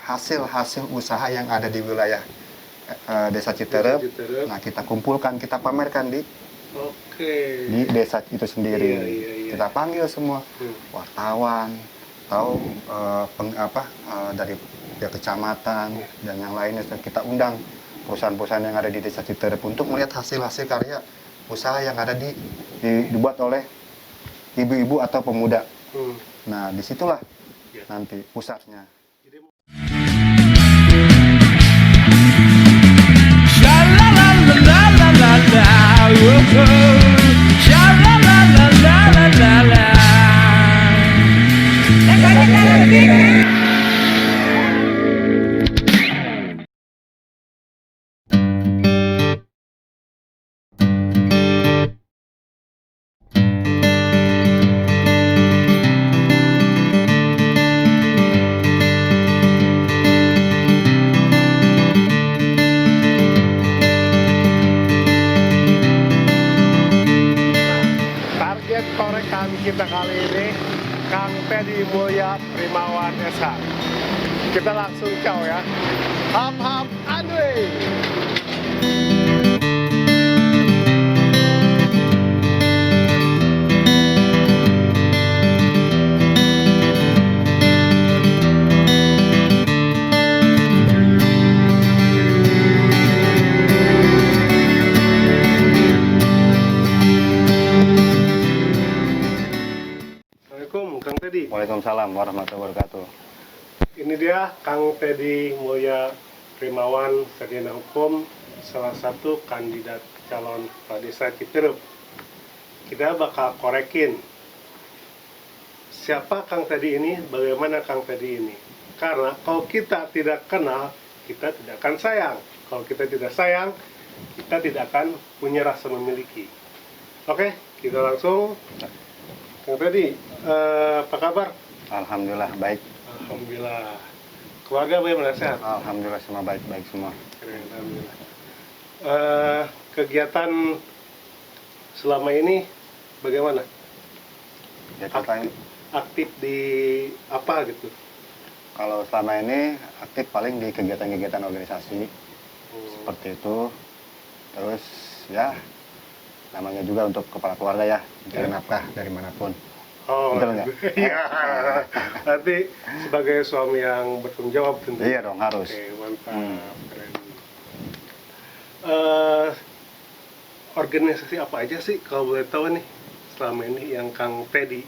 hasil-hasil usaha yang ada di wilayah Desa Citerep. Nah, kita kumpulkan, kita pamerkan di desa itu sendiri. Kita panggil semua wartawan atau dari pihak kecamatan dan yang lainnya. Kita undang perusahaan-perusahaan yang ada di Desa Citerep untuk melihat hasil-hasil karya usaha yang ada dibuat oleh ibu-ibu atau pemuda. Nah, disitulah nanti pusatnya. Korekan kita kali ini Kang Teddy Mulya Primawan SH. Kita langsung ciao ya. Hap hap Andwe. Waalaikumsalam warahmatullahi wabarakatuh. Ini dia Kang Teddy Mulya Primawan, sarjana hukum, salah satu kandidat calon kepala desa Citerep. Kita bakal korekin siapa Kang Teddy ini, bagaimana Kang Teddy ini. Karena kalau kita tidak kenal, kita tidak akan sayang. Kalau kita tidak sayang, kita tidak akan punya rasa memiliki. Oke, kita langsung. Kang Teddy, apa kabar? Alhamdulillah baik. Alhamdulillah. Keluarga bagaimana, sehat? Alhamdulillah semua baik-baik semua. Alhamdulillah. Kegiatan selama ini bagaimana? Ya, aktif di apa gitu? Kalau selama ini aktif paling di kegiatan-kegiatan organisasi seperti itu. Terus ya namanya juga untuk kepala keluarga ya, mencari nafkah dari manapun. Betul nggak? Iya. Nanti sebagai suami yang bertanggung jawab tentu. Iya dong, harus. Oke, mantap. Keren. Organisasi apa aja sih kalau boleh tahu nih selama ini yang Kang Teddy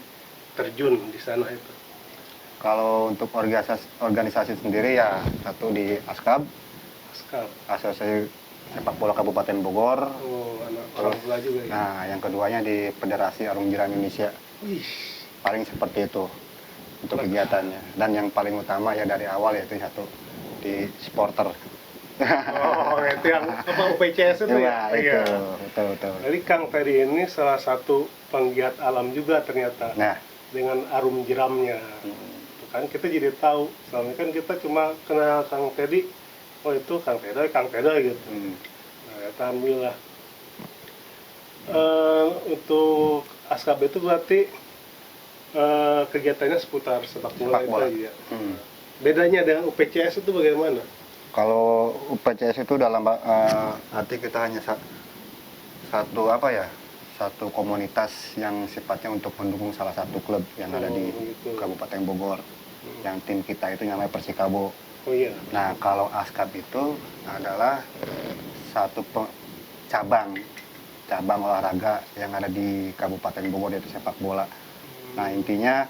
terjun di sana itu? Kalau untuk organisasi sendiri ya satu di ASKAB, Asosiasi Sepak Bola Kabupaten Bogor. Orang bola juga ya. Nah, yang keduanya di Federasi Arung Jeram Indonesia. Paling seperti itu untuk kegiatannya. Dan yang paling utama ya dari awal yaitu satu di supporter. Itu yang apa UPCS itu ya? Iya, betul. Jadi Kang Teddy ini salah satu penggiat alam juga ternyata. Nah, dengan arum jeramnya. Kan kita jadi tahu, selama ini kan kita cuma kenal Kang Teddy, oh itu Kang Teddy gitu. Nah, alhamdulillah. Untuk ASKAB itu berarti kegiatannya seputar sepak bola. Itu ya. Bedanya dengan UPCS itu bagaimana? Kalau UPCS itu dalam arti kita hanya satu komunitas yang sifatnya untuk mendukung salah satu klub yang ada di Kabupaten Bogor. Yang tim kita itu namanya Persikabo. Nah, kalau ASKAB itu adalah satu cabang olahraga yang ada di Kabupaten Bogor, yaitu sepak bola. Nah, intinya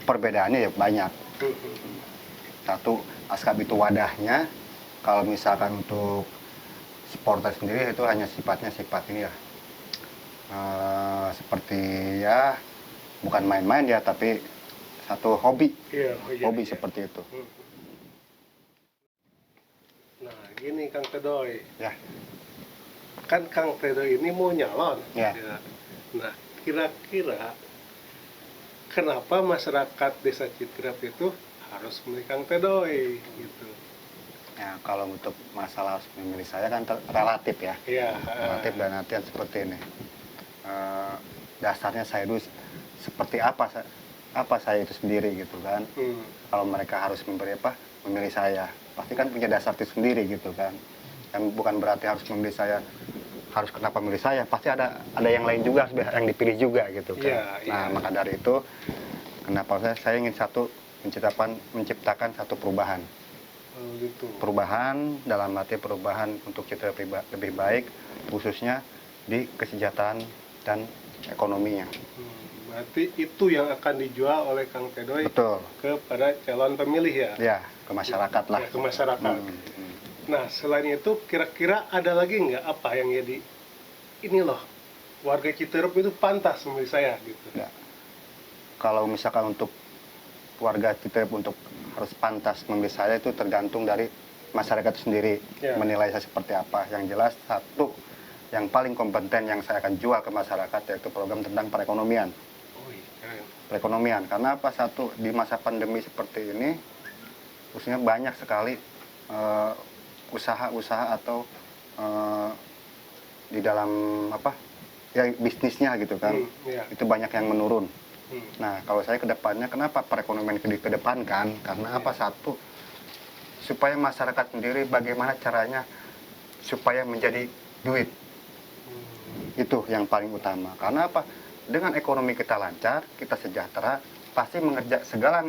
perbedaannya ya banyak. Satu, ASKAB itu wadahnya. Kalau misalkan untuk supporter sendiri itu hanya sifat ini ya, seperti ya bukan main-main ya, tapi satu hobi, hobi seperti itu. Nah, gini Kang Tedoy. Ya. Kan Kang Tedoy ini mau nyalon. Ya. Nah, kira-kira kenapa masyarakat Desa Citerep itu harus memilih Kang Tedoy gitu? Ya, kalau untuk masalah memilih saya kan relatif ya. Iya. Relatif dan artian seperti ini. Dasarnya saya dulu seperti apa apa saya itu sendiri gitu kan. Kalau mereka harus memilih saya, pasti kan punya dasar itu sendiri gitu kan. Yang bukan berarti harus memilih saya, harus kenapa memilih saya, pasti ada yang lain juga yang dipilih juga gitu kan. Nah, maka dari itu kenapa saya ingin menciptakan satu perubahan. Perubahan dalam arti perubahan untuk kita lebih baik, khususnya di kesejahteraan dan ekonominya. Berarti itu yang akan dijual oleh Kang Tedoy. Betul. Kepada calon pemilih ya? Ya, ke masyarakat lah. Ya, ke masyarakat. Nah, selain itu kira-kira ada lagi nggak apa yang jadi ini loh, warga Citeureup itu pantas memilih saya gitu? Ya. Kalau misalkan untuk warga Citeureup untuk harus pantas memilih saya itu tergantung dari masyarakat itu sendiri menilai saya seperti apa. Yang jelas satu yang paling kompeten yang saya akan jual ke masyarakat yaitu program tentang perekonomian. Perekonomian, karena apa? Satu, di masa pandemi seperti ini khususnya banyak sekali usaha-usaha atau di dalam bisnisnya gitu kan, itu banyak yang menurun. Nah, kalau saya kedepannya, kenapa perekonomian dikedepankan? Karena apa? Satu, supaya masyarakat sendiri bagaimana caranya supaya menjadi duit. Itu yang paling utama. Karena apa? Dengan ekonomi kita lancar, kita sejahtera, pasti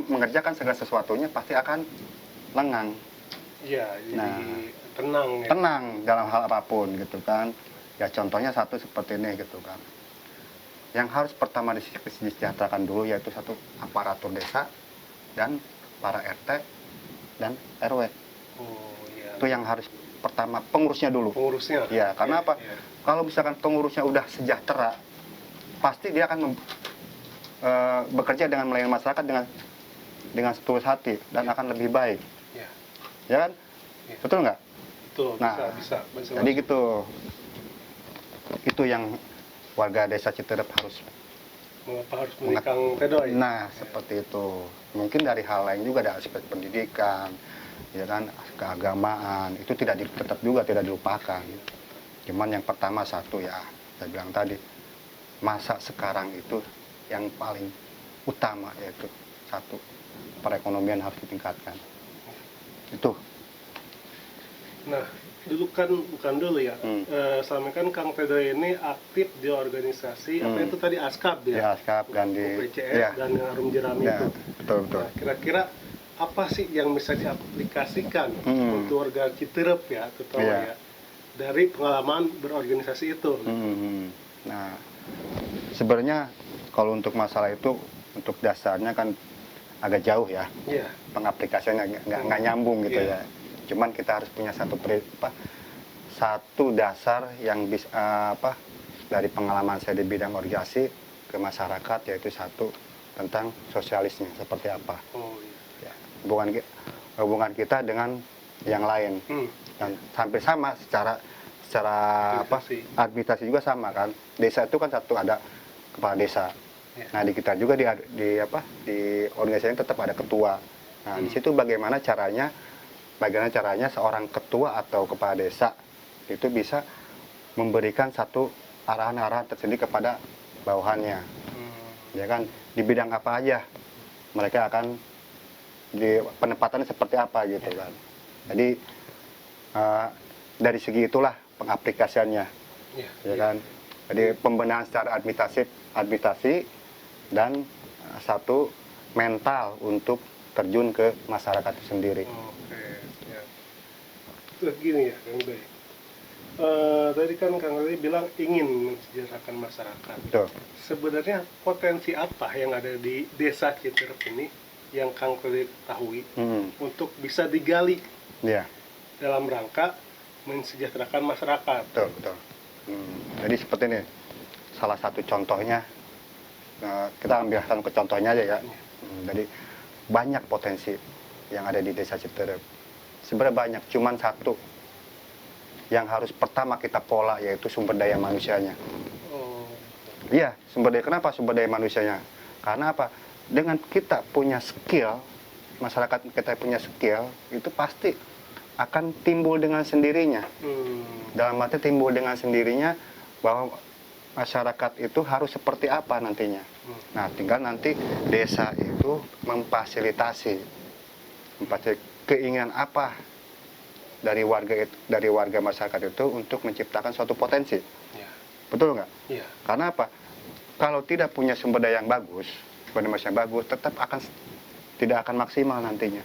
mengerjakan segala sesuatunya pasti akan lengang. Iya, jadi tenang ya. Tenang dalam hal apapun gitu kan. Ya contohnya satu seperti ini gitu kan. Yang harus pertama disejahterakan dulu yaitu satu aparatur desa dan para RT dan RW. Itu yang harus pertama, pengurusnya dulu. Pengurusnya? Ya, karena apa? Kalau misalkan pengurusnya udah sejahtera, pasti dia akan bekerja dengan melayani masyarakat dengan setulus hati dan akan lebih baik. Ya kan? Betul nggak? Betul, nah, bisa. Jadi gitu. Itu yang warga desa Citeureup harus memilih Kang Tedoy. Nah, seperti itu. Mungkin dari hal lain juga, ada aspek pendidikan, ya kan, keagamaan, itu tetap juga tidak dilupakan. Cuman yang pertama satu ya, saya bilang tadi, masa sekarang itu yang paling utama yaitu satu, perekonomian harus ditingkatkan. Itu. Nah, bukan dulu ya. Selama kan Kang Tedoy ini aktif di organisasi apa itu tadi ASKAP ya? Ya, ASKAP dan di UPCS dan Harum Jerami itu. Betul. Nah, kira-kira apa sih yang bisa diaplikasikan untuk warga Citeureup ya, terutama ya, dari pengalaman berorganisasi itu? Nah, sebenarnya kalau untuk masalah itu, untuk dasarnya kan agak jauh ya. Pengaplikasiannya nggak nyambung gitu ya. Cuman kita harus punya satu dasar yang bisa dari pengalaman saya di bidang organisasi ke masyarakat, yaitu satu tentang sosialisnya seperti apa. Ya, hubungan kita dengan yang lain dan hampir sama secara administrasi juga sama kan. Desa itu kan satu, ada kepala desa. Nah, di kita juga di organisasi tetap ada ketua. Nah, di situ bagaimana caranya seorang ketua atau kepala desa itu bisa memberikan satu arahan-arahan tersendiri kepada bawahannya. Ya kan, di bidang apa aja mereka akan di penempatannya seperti apa gitu kan. Jadi dari segi itulah pengaplikasiannya. Ya kan. Jadi pembenahan secara administrasi dan satu mental untuk terjun ke masyarakat itu sendiri. Gini ya, Kang Tedoy. Tadi kan Kang Tedoy bilang ingin mensejahterakan masyarakat. Betul. Sebenarnya potensi apa yang ada di desa Citeureup ini yang Kang Tedoy ketahui untuk bisa digali dalam rangka mensejahterakan masyarakat? Betul. Jadi seperti ini, salah satu contohnya, kita ambil satu contohnya aja ya. Jadi banyak potensi yang ada di desa Citeureup. Sebenarnya banyak, cuman satu yang harus pertama kita pola, yaitu sumber daya manusianya. Iya, sumber daya. Kenapa sumber daya manusianya? Karena apa? Dengan kita punya skill, masyarakat kita punya skill, itu pasti akan timbul dengan sendirinya. Dalam arti timbul dengan sendirinya bahwa masyarakat itu harus seperti apa nantinya. Nah, tinggal nanti desa itu memfasilitasi keinginan apa dari warga masyarakat itu untuk menciptakan suatu potensi. Ya. Betul nggak? Ya. Karena apa? Kalau tidak punya sumber daya yang bagus, sumber daya yang bagus, tetap tidak akan maksimal nantinya.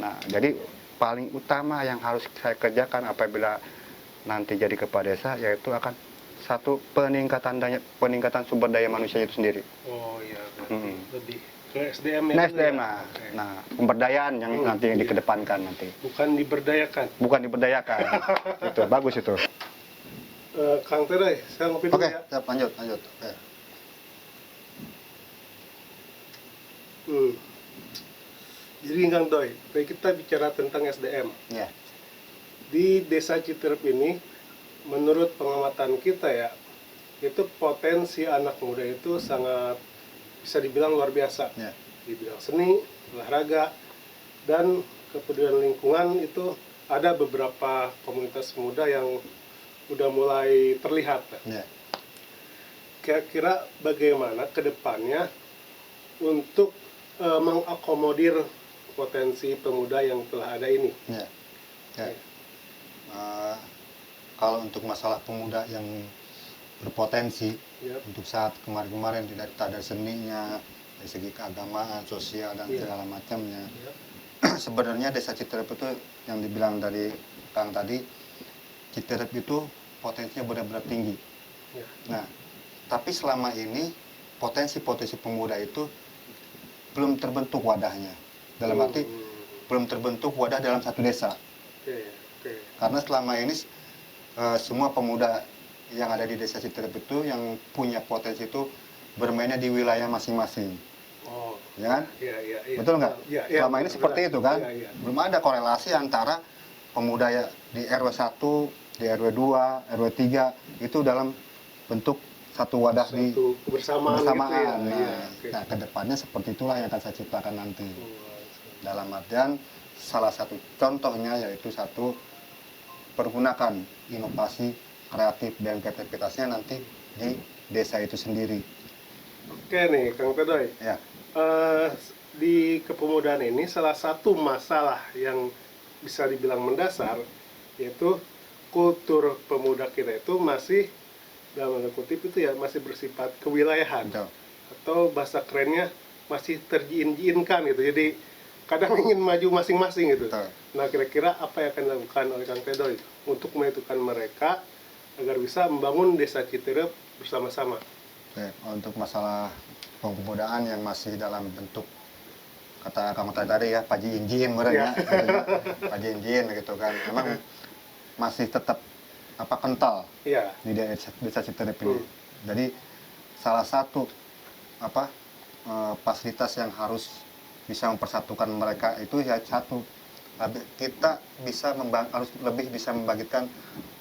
Nah, jadi paling utama yang harus saya kerjakan apabila nanti jadi kepala desa, yaitu akan satu peningkatan sumber daya manusia itu sendiri. Oh iya, lebih ke SDM ya. Nah, SDM ya? nah, Okay. nah pemberdayaan yang nanti yang dikedepankan nanti. Bukan diberdayakan. Bukan diberdayakan. Itu bagus itu. Kang Tedoy, saya ngopi dulu ya. Oke, lanjut. Oke. Jadi Kang Doy, kita bicara tentang SDM. Ya. Di Desa Citerep ini, menurut pengamatan kita ya, itu potensi anak muda itu sangat bisa dibilang luar biasa. Ya. Di bidang seni, olahraga, dan kepedulian lingkungan itu ada beberapa komunitas muda yang udah mulai terlihat. Ya. Kira-kira bagaimana ke depannya untuk mengakomodir potensi pemuda yang telah ada ini? Ya. Kalau untuk masalah pemuda yang berpotensi, untuk saat kemarin-kemarin tidak ada seninya, dari segi keagamaan, sosial dan segala macamnya. Sebenarnya Desa Citerep itu yang dibilang dari Kang tadi, Citerep itu potensinya benar-benar tinggi. Nah, tapi selama ini potensi-potensi pemuda itu belum terbentuk wadahnya. Dalam arti belum terbentuk wadah dalam satu desa. Karena selama ini semua pemuda yang ada di Desa Citerep itu yang punya potensi itu bermainnya di wilayah masing-masing. Ya kan? Betul nggak? Selama ini seperti itu kan? Belum ada korelasi antara pemuda di RW 1, di RW 2, RW 3 itu dalam bentuk satu wadah di kebersamaan. Gitu ya? Nah, kedepannya seperti itulah yang akan saya ciptakan nanti. Dalam artian salah satu contohnya yaitu satu pergunakan inovasi kreatif dan kreativitasnya nanti di desa itu sendiri. Oke nih, Kang Tedoy. Ya. Di kepemudaan ini salah satu masalah yang bisa dibilang mendasar yaitu kultur pemuda kita itu masih dalam tanda kutip itu ya masih bersifat kewilayahan. Betul. Atau bahasa kerennya masih terjiin-jiinkan gitu. Jadi kadang ingin maju masing-masing gitu. Betul. Nah, kira-kira apa yang akan dilakukan oleh Kang Tedoy untuk menyatukan mereka agar bisa membangun Desa Citerep bersama-sama? Oke, untuk masalah pemudaan yang masih dalam bentuk kata kamu tadi ya paji-injin mereka paji-injin gitu kan. Memang masih tetap kental di Desa Citerep ini. Jadi salah satu fasilitas yang harus bisa mempersatukan mereka itu ya satu, kita harus lebih bisa membagikan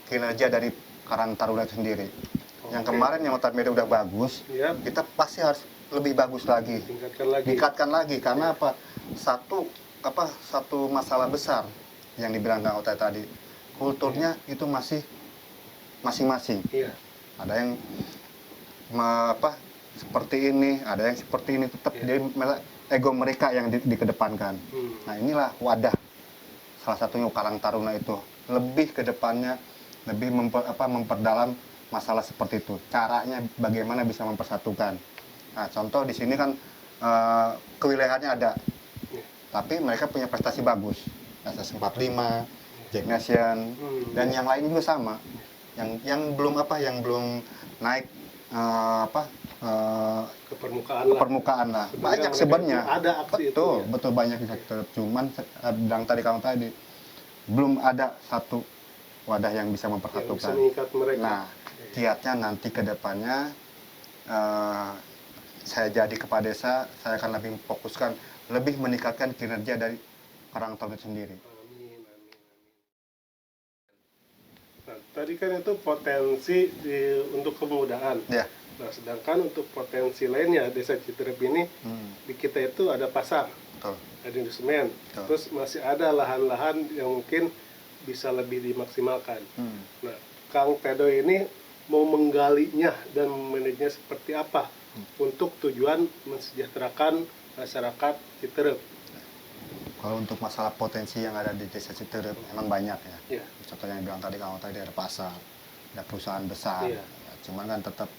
kinerja dari Karang Taruna itu sendiri. Yang kemarin yang notabene udah bagus, kita pasti harus lebih bagus lagi, tingkatkan lagi karena apa? Satu masalah besar yang dibilang Kang Otai tadi, kulturnya itu masih masing-masing. Ada yang seperti ini, ada yang seperti ini, tetap jadi ego mereka yang dikedepankan. Nah, inilah wadah salah satunya Karang Taruna itu lebih ke depannya lebih memperdalam masalah seperti itu. Caranya bagaimana bisa mempersatukan. Nah, contoh di sini kan kewilayahannya ada. Tapi mereka punya prestasi bagus. SS 45, Jack Nation, dan yang lain juga sama. Yang belum naik ke permukaan lah. Banyak sebenarnya. Ada aksi betul banyak bisa. Cuman bilang tadi kamu tadi belum ada satu wadah yang bisa mempersatukan. Nah, kiatnya nanti ke depannya saya jadi kepala desa, saya akan lebih fokuskan, lebih meningkatkan kinerja dari Karang Taruna sendiri. Amin. Nah, tadi kan itu potensi untuk kemudaan. Ya. Nah, sedangkan untuk potensi lainnya Desa Citerep ini di kita itu ada pasar, ada industri, terus masih ada lahan-lahan yang mungkin bisa lebih dimaksimalkan. Nah, Kang Tedoy ini mau menggalinya dan memanajenya seperti apa untuk tujuan mensejahterakan masyarakat Citerep. Kalau untuk masalah potensi yang ada di desa Citerep emang banyak ya. Ya. Contohnya yang bilang tadi, kalau tadi ada pasar, ada perusahaan besar. Iya. Ya, cuman kan tetap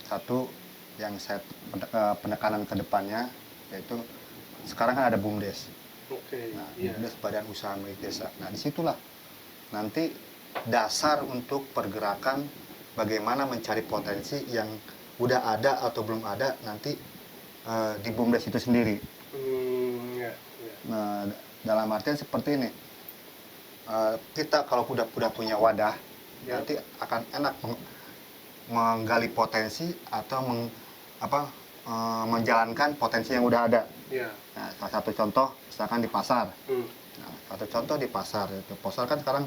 satu yang saya penekanan ke depannya yaitu sekarang kan ada BUMDes. Oke. Nah, Iya. BUMDes Badan Usaha Milik Desa. Nah, disitulah nanti dasar untuk pergerakan bagaimana mencari potensi yang udah ada atau belum ada nanti di BUMDes itu sendiri. Ya, ya. Nah, dalam artian seperti ini, kita kalau udah punya wadah, Ya. nanti akan enak menggali potensi atau menjalankan potensi yang udah ada. Ya. Nah, salah satu contoh misalkan di pasar. Nah, satu contoh di pasar itu, pasar kan sekarang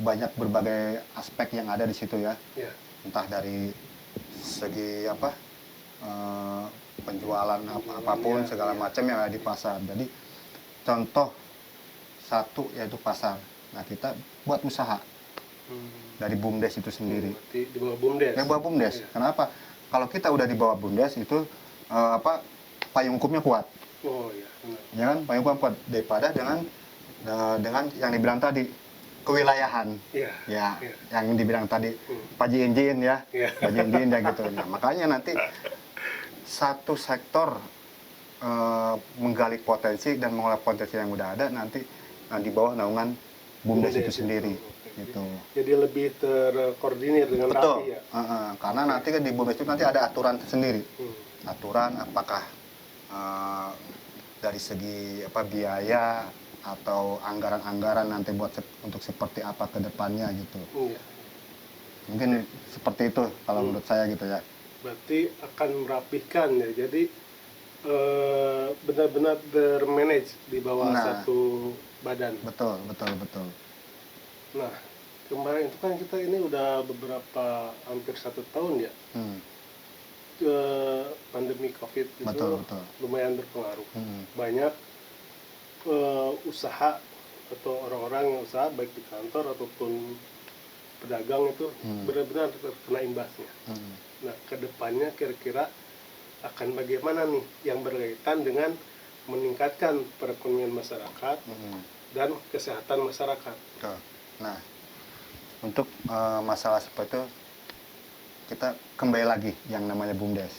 banyak berbagai aspek yang ada di situ ya. Ya. Entah dari segi penjualan apapun segala macam yang ada di pasar. Jadi contoh satu yaitu pasar. Nah, kita buat usaha dari BUMDes itu sendiri. Di bawah BUMDes. Di bawah BUMDes. Ya. Kenapa? Kalau kita udah di bawah BUMDes itu payung hukumnya kuat. Oh iya. Benar. Ya kan, payung hukum kuat daripada dengan yang dibilang tadi kewilayahan. Iya. Ya, Iya. yang dibilang tadi Paji Injin ya. Iya. Paji Injin ya gitu. Nah, makanya nanti satu sektor menggali potensi dan mengolah potensi yang udah ada nanti di bawah naungan BUMDes itu sendiri. Gitu. Jadi lebih terkoordinir dengan Betul. rapi ya. Karena nanti kan di BUMDes itu nanti ada aturan sendiri. Aturan apakah dari segi biaya atau anggaran-anggaran nanti untuk seperti apa ke depannya gitu. Iya. Mungkin seperti itu kalau menurut saya gitu ya. Berarti akan merapihkan ya. Jadi benar-benar termanage di bawah satu badan. Betul. Nah, kemarin itu kan kita ini udah beberapa hampir 1 tahun ya. Pandemi COVID itu Betul. lumayan berpengaruh. Banyak usaha atau orang-orang yang usaha baik di kantor ataupun pedagang itu benar-benar terkena imbasnya. Nah, kedepannya kira-kira akan bagaimana nih yang berkaitan dengan meningkatkan perekonomian masyarakat dan kesehatan masyarakat. Nah, untuk masalah seperti itu kita kembali lagi yang namanya BUMDes.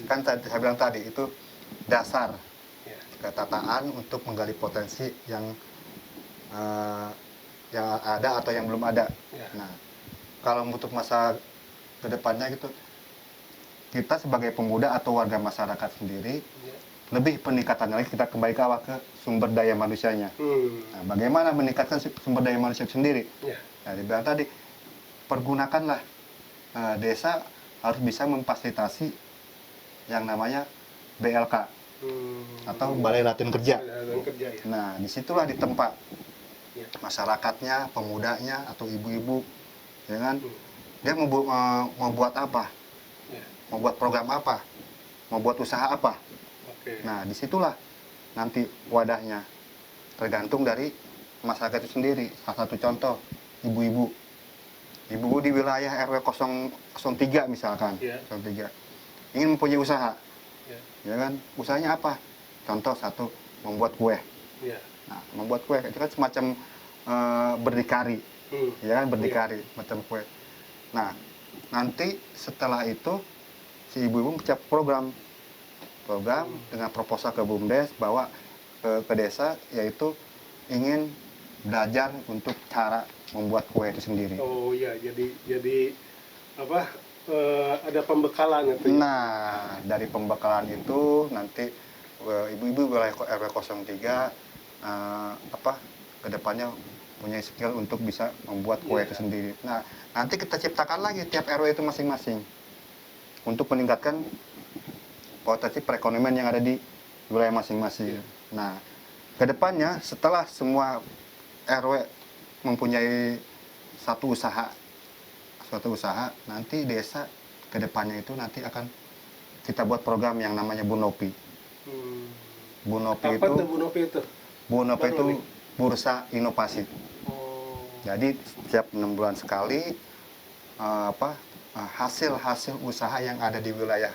Kan saya bilang tadi itu dasar ketataan untuk menggali potensi yang ada atau yang belum ada. Nah, kalau untuk masa kedepannya gitu, kita sebagai pemuda atau warga masyarakat sendiri lebih peningkatannya lagi kita kembali ke sumber daya manusianya. Nah, bagaimana meningkatkan sumber daya manusia sendiri? Nah, dibilang tadi pergunakanlah desa harus bisa memfasilitasi yang namanya BLK atau Balai Latihan Kerja. Nah, disitulah di tempat masyarakatnya, pemudanya atau ibu-ibu, ya kan? Dia mau buat apa? Mau buat program apa? Mau buat usaha apa? Nah, disitulah nanti wadahnya tergantung dari masyarakat itu sendiri. Salah satu contoh, ibu-ibu di wilayah RW 003 misalkan, 03, ingin mempunyai usaha, ya kan? Usahanya apa? Contoh satu, membuat kue. Nah, membuat kue itu kan semacam berdikari, ya kan, berdikari macam kue. Nah, nanti setelah itu si ibu-ibu mencap program dengan proposal ke BUMDes bawa ke desa, yaitu ingin belajar untuk cara membuat kue itu sendiri. Oh iya, jadi apa? Ada pembekalan itu. Nah, dari pembekalan itu nanti ibu-ibu wilayah RW 03 kedepannya punya skill untuk bisa membuat kue itu sendiri. Nah, nanti kita ciptakan lagi tiap RW itu masing-masing untuk meningkatkan potensi perekonomian yang ada di wilayah masing-masing. Nah, kedepannya setelah semua RW mempunyai suatu usaha, nanti desa kedepannya itu nanti akan kita buat program yang namanya Bunopi. Apa itu Bunopi itu? Bunopi itu Bursa Inovasi. Jadi setiap 6 bulan sekali hasil usaha yang ada di wilayah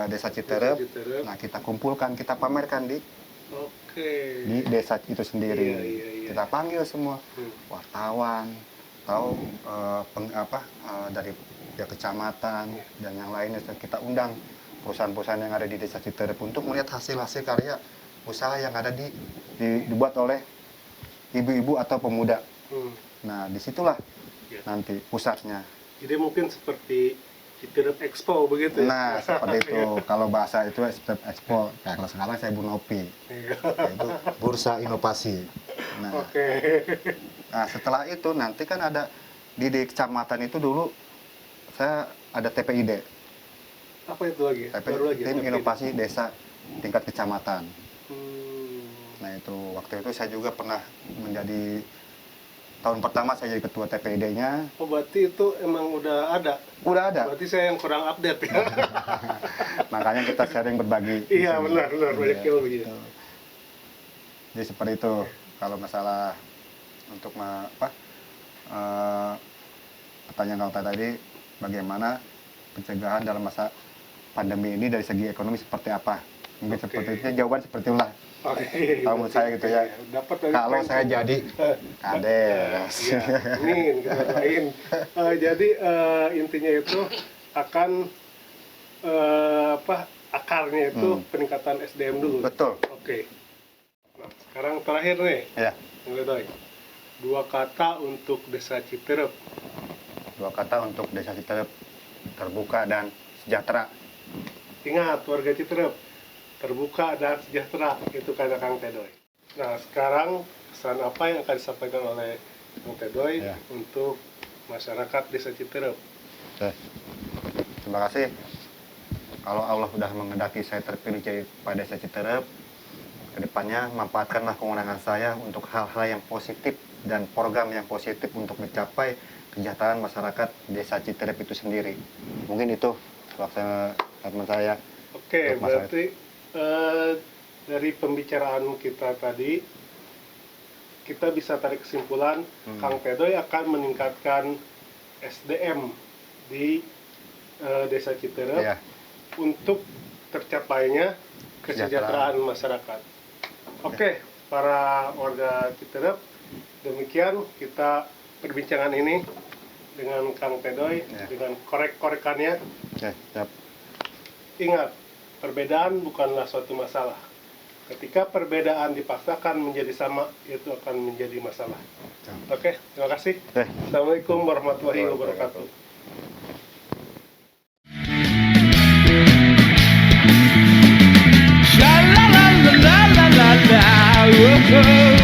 Desa Citerep, nah kita kumpulkan, kita pamerkan di desa itu sendiri. Kita panggil semua wartawan atau dari pihak kecamatan dan yang lainnya, kita undang perusahaan-perusahaan yang ada di Desa Citerep untuk melihat hasil-hasil karya usaha yang ada dibuat oleh ibu-ibu atau pemuda. Nah, disitulah nanti pusatnya. Jadi mungkin seperti Citerep Expo begitu. Nah, seperti itu. Kalau bahasa itu Citerep Expo. Kalau sekarang saya Bunopi. Yaitu Bursa Inovasi. Nah, nah, setelah itu nanti kan ada di kecamatan itu dulu saya ada TPID. Apa itu lagi? Tim Inovasi Desa tingkat kecamatan. Nah, itu waktu itu saya juga pernah menjadi tahun pertama saya jadi ketua TPID-nya. Oh, berarti itu emang udah ada? Udah ada. Berarti saya yang kurang update ya? Makanya kita sharing berbagi. Iya, benar. Banyak ilmu. Jadi seperti itu. Kalau masalah untuk pertanyaan kau tadi, bagaimana pencegahan dalam masa pandemi ini dari segi ekonomi seperti apa? Mungkin seperti itu, jawaban seperti itulah. Kalau menurut saya gitu ya. Kalau saya jadi kades. Amin, kita doain. Jadi intinya itu akan akarnya itu peningkatan SDM dulu. Betul. Oke. Nah, sekarang terakhir nih. Ya. Doi. 2 kata untuk Desa Citerep. 2 kata untuk Desa Citerep: terbuka dan sejahtera. Ingat, warga Citerep, terbuka dan sejahtera, itu kata Kang Tedoy. Nah, sekarang pesan apa yang akan disampaikan oleh Kang Tedoy untuk masyarakat Desa Citerep? Oke. Terima kasih. Kalau Allah sudah menghendaki saya terpilih jadi pada Desa Citerep, kedepannya manfaatkanlah kewenangan saya untuk hal-hal yang positif dan program yang positif untuk mencapai kesejahteraan masyarakat Desa Citerep itu sendiri. Mungkin itu teman saya. Oke, berarti dari pembicaraan kita tadi, kita bisa tarik kesimpulan Kang Tedoy akan meningkatkan SDM di Desa Citerep untuk tercapainya kesejahteraan masyarakat. Oke, para warga Citerep, demikian kita perbincangan ini dengan Kang Tedoy, dengan korek-korekannya. Ingat, perbedaan bukanlah suatu masalah. Ketika perbedaan dipaksakan menjadi sama, itu akan menjadi masalah. Oke, terima kasih. Assalamualaikum warahmatullahi wabarakatuh. Sha la la la la la la la.